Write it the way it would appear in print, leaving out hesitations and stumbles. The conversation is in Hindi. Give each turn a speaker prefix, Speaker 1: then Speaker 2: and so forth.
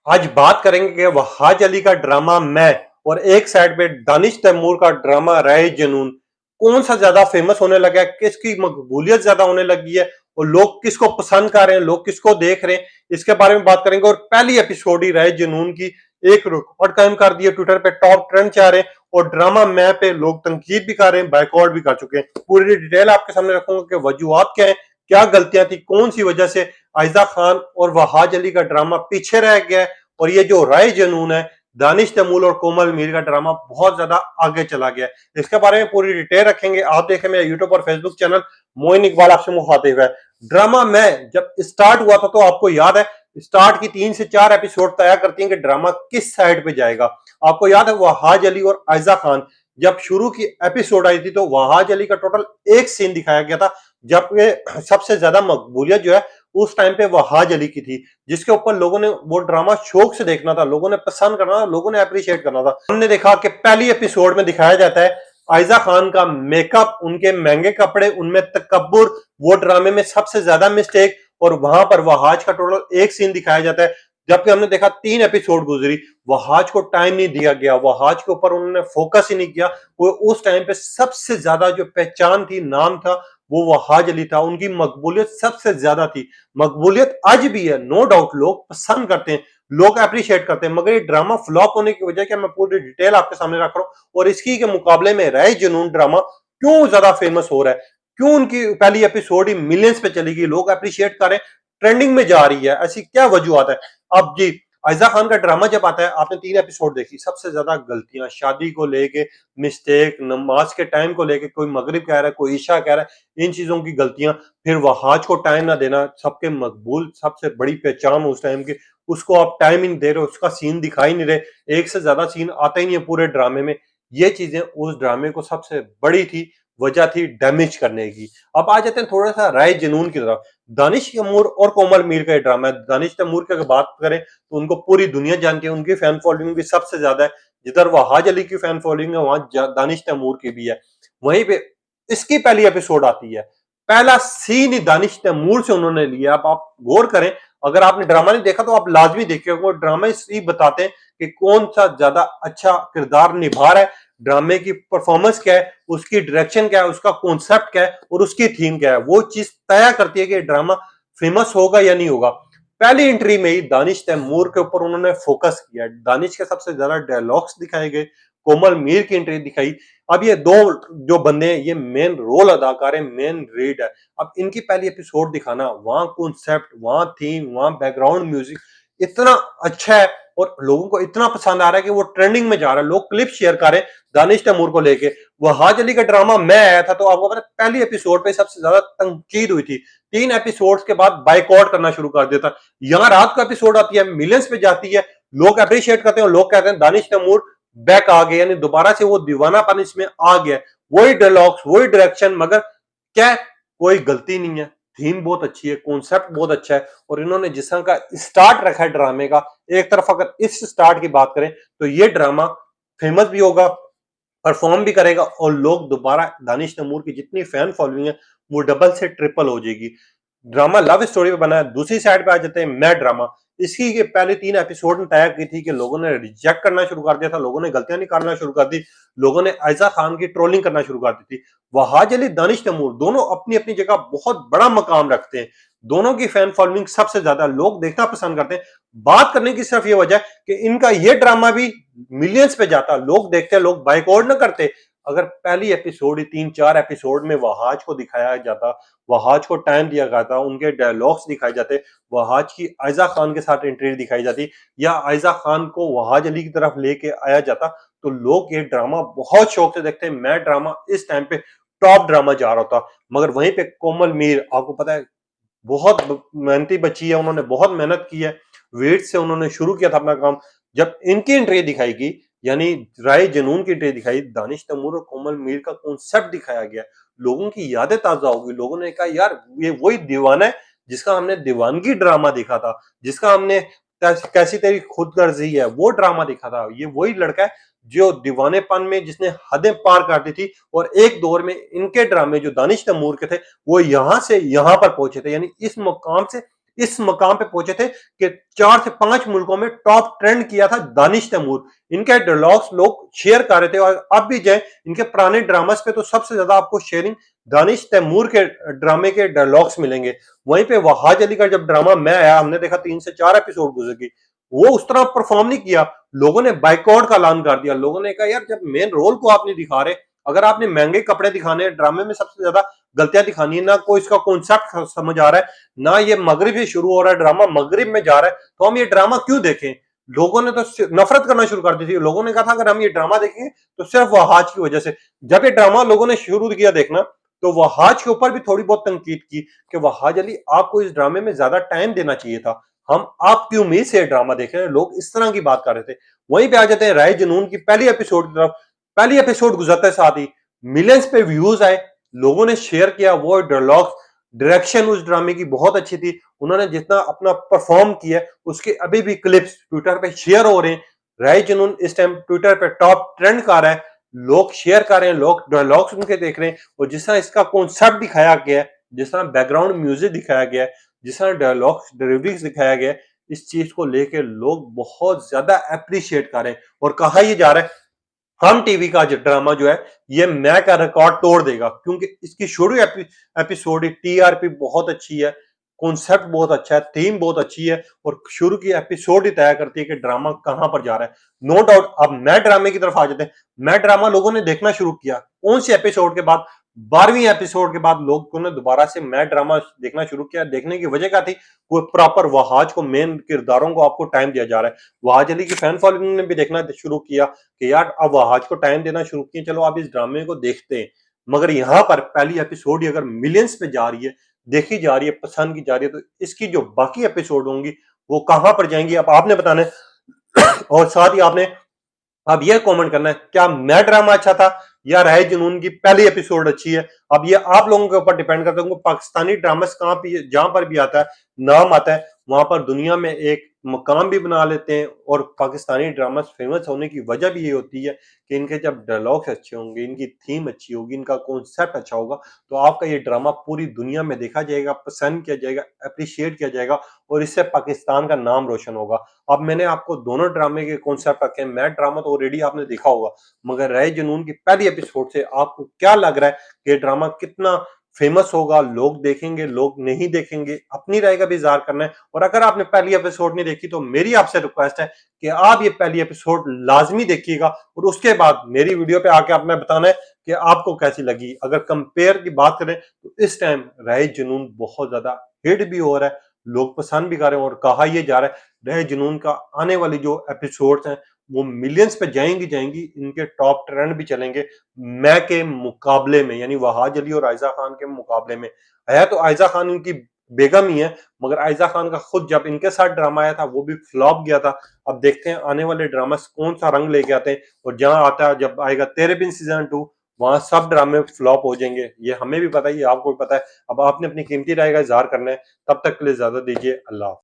Speaker 1: आज बात करेंगे कि वहाज अली का ड्रामा मैं और एक साइड पे दानिश तैमूर का ड्रामा राय जुनून कौन सा ज्यादा फेमस होने लगा है, किसकी मकबूलियत ज्यादा होने लगी है और लोग किसको पसंद कर रहे हैं, लोग किसको देख रहे हैं, इसके बारे में बात करेंगे। और पहली एपिसोड ही राय जुनून की एक रिकॉर्ड कायम कर दिया, ट्विटर पे टॉप ट्रेंड चाह रहे हैं और ड्रामा मैं पे लोग तनकीद भी कर रहे हैं, बाइकआउट भी कर चुके हैं। पूरी डिटेल आपके सामने रखूंगा कि वजूहत क्या है, क्या गलतियां थी, कौन सी वजह से आयजा खान और वहाज अली का ड्रामा पीछे रह गया है और ये जो राय जुनून है दानिश तैमूर और कोमल मीर का ड्रामा बहुत ज्यादा आगे चला गया है। इसके बारे में पूरी डिटेल रखेंगे। आप देखें मेरा यूट्यूब और फेसबुक चैनल मोइन इकबाल आपसे मुखातिब है। ड्रामा में जब स्टार्ट हुआ था तो आपको याद है स्टार्ट की 3 से 4 एपिसोड तय करती हैं कि ड्रामा किस साइड पे जाएगा। आपको याद है वहाज अली और आयजा खान जब शुरू की एपिसोड आई थी तो वहाज अली का टोटल एक सीन दिखाया गया था जबकि सबसे ज्यादा मकबूलियत जो है उस टाइम पे वहाज अली की थी, जिसके ऊपर लोगों ने वो ड्रामा शौक से देखना था, लोगों ने पसंद करना था, लोगों ने अप्रिशिएट करना था। हमने देखा कि पहली एपिसोड में दिखाया जाता है आयजा खान का मेकअप, उनके महंगे कपड़े, उनमें तकब्बुर, वो ड्रामे में सबसे ज्यादा मिस्टेक। और वहां पर वहाज का टोटल एक सीन दिखाया जाता है। जबकि हमने देखा 3 एपिसोड गुजरी, वहाज को टाइम नहीं दिया गया, वहाज के ऊपर उन्होंने फोकस ही नहीं किया। वो उस टाइम पे सबसे ज्यादा जो पहचान थी, नाम था, वो वहाज अली था, उनकी मकबूलियत सबसे ज्यादा थी। मकबूलियत आज भी है, नो डाउट, लोग पसंद करते हैं, लोग अप्रिशिएट करते हैं, मगर ये ड्रामा फ्लॉप होने की वजह क्या मैं पूरी डिटेल आपके सामने रख रहा हूं। और इसकी के मुकाबले में राय जुनून ड्रामा क्यों ज्यादा फेमस हो रहा है, क्यों उनकी पहली एपिसोड ही मिलियंस पे चली गई, लोग अप्रिशिएट कर रहे हैं, ट्रेंडिंग में जा रही है, ऐसी क्या वजूहत है। अब जी आयजा खान का ड्रामा जब आता है, आपने 3 एपिसोड देखी, सबसे ज्यादा गलतियां शादी को लेके, मिस्टेक, नमाज के टाइम को लेके, कोई मगरिब कह रहा है, कोई ईशा कह रहा है, इन चीजों की गलतियां। फिर वहाज को टाइम ना देना, सबके मकबूल सबसे बड़ी पहचान उस टाइम की, उसको आप टाइम ही नहीं दे रहे, उसका सीन दिखाई नहीं रहे, एक से ज्यादा सीन आता ही नहीं है पूरे ड्रामे में। ये चीजें उस ड्रामे को सबसे बड़ी थी, वजह थी डैमेज करने की। अब आ जाते हैं थोड़ा सा राय जुनून की तरफ। दानिश तैमूर और कोमल मीर का ये ड्रामा है। दानिश तैमूर की अगर बात करें तो उनको पूरी दुनिया जानती है, उनकी फैन फॉलोइंग भी सबसे ज्यादा है। जिधर वहाज अली की फैन फॉलोइंग है वहां दानिश तैमूर की भी है। वहीं पे इसकी पहली एपिसोड आती है, पहला सीन ही दानिश तैमूर से उन्होंने लिया। अब आप गौर करें, अगर आपने ड्रामा नहीं देखा तो आप लाजमी देखिए, वो ड्रामा ही बताते हैं कि कौन सा ज्यादा अच्छा किरदार निभा रहा है, ड्रामे की परफॉर्मेंस क्या है, उसकी डायरेक्शन क्या है, उसका कॉन्सेप्ट क्या है और उसकी थीम क्या है। वो चीज तय करती है कि ड्रामा फेमस होगा या नहीं होगा। पहली एंट्री में ही दानिश तैमूर के ऊपर उन्होंने फोकस किया, दानिश के सबसे ज्यादा डायलॉग्स दिखाए गए, कोमल मीर की एंट्री दिखाई। अब ये दो जो बंदे हैं ये मेन रोल अदा कर रहे हैं, मेन रीड है। अब इनकी पहली एपिसोड दिखाना, वहां कॉन्सेप्ट, वहां थीम, वहां बैकग्राउंड म्यूजिक इतना अच्छा है और लोगों को इतना पसंद आ रहा है कि वो ट्रेंडिंग में जा रहा है, लोग क्लिप शेयर कर रहे हैं दानिश तैमूर को लेके। वहाज अली का ड्रामा मैं आया था तो आपको पता है पहली एपिसोड पे सबसे ज्यादा तनकीद हुई थी, 3 एपिसोड्स के बाद बाइकआउट करना शुरू कर देता। यहाँ रात को एपिसोड आती है, मिलियंस पे जाती है, लोग अप्रिशिएट करते हैं, लोग कहते हैं दानिश तैमूर बैक आ गए, यानी दोबारा से वो दीवानापन इसमें आ गया। वही डायलॉग्स, वही डायरेक्शन, मगर क्या कोई गलती नहीं है, थीम बहुत अच्छी है, कॉन्सेप्ट बहुत अच्छा है और इन्होंने जिस तरह का स्टार्ट रखा है ड्रामे का, एक तरफ अगर इस स्टार्ट की बात करें तो ये ड्रामा फेमस भी होगा, परफॉर्म भी करेगा और लोग दोबारा दानिश तैमूर की जितनी फैन फॉलोइंग है वो डबल से ट्रिपल हो जाएगी। ड्रामा लव स्टोरी पे बना है। दूसरी साइड पे आ जाते हैं मैं ड्रामा। इसकी के पहले 3 एपिसोड में तय की थी कि लोगों ने रिजेक्ट करना शुरू कर दिया था, लोगों ने गलतियां निकालना शुरू कर दी, लोगों ने आयजा खान की ट्रोलिंग करना शुरू कर दी थी। वहाज अली, दानिश तैमूर दोनों अपनी अपनी जगह बहुत बड़ा मकाम रखते हैं, दोनों की फैन फॉलोइंग सबसे ज्यादा, लोग देखना पसंद करते हैं। बात करने की सिर्फ ये वजह है कि इनका ये ड्रामा भी मिलियंस पे जाता, लोग देखते हैं, लोग बाइकआउट ना करते। अगर पहली एपिसोड ही 3-4 एपिसोड में वहाज को दिखाया जाता, वहाज को टाइम दिया जाता, उनके डायलॉग्स दिखाए जाते, वहाज की आयजा खान के साथ एंट्री दिखाई जाती या आयजा खान को वहाज अली की तरफ लेके आया जाता, तो लोग ये ड्रामा बहुत शौक से देखते हैं। मैं ड्रामा इस टाइम पे टॉप ड्रामा जा रहा था। मगर वहीं पे कोमल मीर, आपको पता है बहुत मेहनती बच्ची है, उन्होंने बहुत मेहनत की है, वेट से उन्होंने शुरू किया था अपना काम। जब इनकी एंट्री दिखाई गई, यानी राय जुनून की एंट्री दिखाई, दानिश तैमूर और कोमल मीर का कॉन्सेप्ट दिखाया गया, लोगों की यादें ताजा होगी। लोगों ने कहा यार ये वही दीवाना है जिसका हमने दीवानगी ड्रामा देखा था, जिसका हमने कैसी तेरी खुदगर्जी है वो ड्रामा देखा था। ये वही लड़का है जो दीवानेपन में जिसने हदें पार कर दी थी और एक दौर में इनके ड्रामे जो दानिश तैमूर के थे वो यहां से यहां पर पहुंचे थे, यानी इस मुकाम से इस मकाम पे पहुंचे थे कि 4 से 5 मुल्कों में टॉप ट्रेंड किया था दानिश तैमूर। इनके डायलॉग्स लोग शेयर कर रहे थे और अब भी जाए इनके पुराने ड्रामास पे तो सबसे ज्यादा आपको शेयरिंग दानिश तैमूर के ड्रामे के डायलॉग्स मिलेंगे। वहीं पे वहाज अली का जब ड्रामा मैं आया, हमने देखा 3 से 4 एपिसोड गुजर गई, वो उस तरह परफॉर्म नहीं किया। लोगों ने बाइकआउट का ऐलान कर दिया। लोगों ने कहा यार जब मेन रोल को आप नहीं दिखा रहे, अगर आपने महंगे कपड़े दिखाने हैं, ड्रामे में सबसे ज्यादा गलतियां दिखानी है, ना कोई इसका कॉन्सेप्ट समझ आ रहा है, ना ये मगरिब से शुरू हो रहा है, ड्रामा मगरिब में जा रहा है, तो हम ये ड्रामा क्यों देखें। लोगों ने तो नफरत करना शुरू कर दी थी। लोगों ने कहा था अगर हम ये ड्रामा देखेंगे तो सिर्फ वहाज की वजह से। जब ये ड्रामा लोगों ने शुरू किया देखना, तो वहाज के ऊपर भी थोड़ी बहुत तनकीद की कि वहाज अली आपको इस ड्रामे में ज्यादा टाइम देना चाहिए था, हम आपकी उम्मीद से ड्रामा देख रहे हैं। लोग इस तरह की बात कर रहे थे। वहीं पे आ जाते हैं राय जुनून की पहली एपिसोड की तरफ। पहली एपिसोड गुजरते साथ ही मिलियंस पे व्यूज आए, लोगों ने शेयर किया। वो डायलॉग डायरेक्शन उस ड्रामे की बहुत अच्छी थी। उन्होंने जितना अपना परफॉर्म किया उसके अभी भी क्लिप्स ट्विटर पे शेयर हो रहे हैं। राय जुनून इस टाइम ट्विटर पे टॉप ट्रेंड कर रहा है, लोग शेयर कर रहे हैं, लोग डायलॉग्स उनके देख रहे हैं। और जिस तरह इसका कॉन्सेप्ट दिखाया गया है, जिस तरह बैकग्राउंड म्यूजिक दिखाया गया है, जिस तरह डायलॉग्स डिलीवरीज दिखाया गया है, इस चीज को लेके लोग बहुत ज्यादा अप्रिशिएट कर रहे हैं। और कहा यह जा रहा है हम टीवी का ड्रामा जो है ये मैं का रिकॉर्ड तोड़ देगा, क्योंकि इसकी शुरू एपिसोड टीआरपी बहुत अच्छी है, कॉन्सेप्ट बहुत अच्छा है, थीम बहुत अच्छी है, और शुरू की एपिसोड ही तय करती है कि ड्रामा कहां पर जा रहा है। नो डाउट अब मैं ड्रामे की तरफ आ जाते हैं। मैं ड्रामा लोगों ने देखना शुरू किया कौन सी एपिसोड के बाद, 12वीं एपिसोड के बाद लोगों ने दोबारा से मैं ड्रामा देखना शुरू किया। देखने की वजह क्या थी, वो प्रॉपर वहाज को, मेन किरदारों को आपको टाइम दिया जा रहा है। वहाज अली की फैन फॉलोइंग ने भी देखना शुरू किया कि यार अब वहाज को टाइम देना शुरू किया, चलो आप इस ड्रामे को देखते हैं। मगर यहाँ पर पहली एपिसोड ही अगर मिलियंस पे जा रही है, देखी जा रही है, पसंद की जा रही है, तो इसकी जो बाकी एपिसोड होंगी वो कहां पर जाएंगी अब आपने बताना है। और साथ ही आपने अब यह कमेंट करना है क्या मैं ड्रामा अच्छा था या राय जुनून की पहली एपिसोड अच्छी है। अब ये आप लोगों के ऊपर डिपेंड करता है। पाकिस्तानी ड्रामास कहां पे जहां पर भी आता है, नाम आता है, वहां पर दुनिया में एक मकाम भी बना लेते हैं। और पाकिस्तानी ड्रामास फेमस होने की वजह भी ये होती है कि इनके जब डायलॉग्स अच्छे होंगे, इनकी थीम अच्छी होगी, इनका कॉन्सेप्ट अच्छा होगा, तो आपका ये ड्रामा पूरी दुनिया में देखा जाएगा, पसंद किया जाएगा, अप्रिशिएट किया जाएगा, और इससे पाकिस्तान का नाम रोशन होगा। अब मैंने आपको दोनों ड्रामे के कॉन्सेप्ट रखे हैं। मैं ड्रामा तो ऑलरेडी आपने देखा होगा, मगर राय जुनून की पहली एपिसोड से आपको क्या लग रहा है कि ड्रामा कितना फेमस होगा, लोग देखेंगे, लोग नहीं देखेंगे, अपनी राय का भी इजहार करना है। और अगर आपने पहली एपिसोड नहीं देखी तो मेरी आपसे रिक्वेस्ट है कि आप ये पहली एपिसोड लाजमी देखिएगा, और उसके बाद मेरी वीडियो पे आके आपने बताना है कि आपको कैसी लगी। अगर कंपेयर की बात करें तो इस टाइम राय जुनून बहुत ज्यादा हिट भी हो रहा है, लोग पसंद भी कर रहे हैं, और कहा यह जा रहा है राय जुनून का आने वाली जो एपिसोड्स हैं वो मिलियंस पे जाएंगी जाएंगी, इनके टॉप ट्रेंड भी चलेंगे मैं के मुकाबले में, यानी वहाज अली और आयजा खान के मुकाबले में। है तो आयजा खान इनकी बेगम ही है, मगर आयजा खान का खुद जब इनके साथ ड्रामा आया था वो भी फ्लॉप गया था। अब देखते हैं आने वाले ड्रामा कौन सा रंग लेके आते हैं, और जहां आता है जब आएगा तेरे बिन सीजन 2, वहां सब ड्रामे फ्लॉप हो जाएंगे। ये हमें भी पता है, ये आपको भी पता है। अब आपने अपनी कीमती राय का इजहार करना है। तब तक के लिए इजाजत दीजिए। अल्लाह।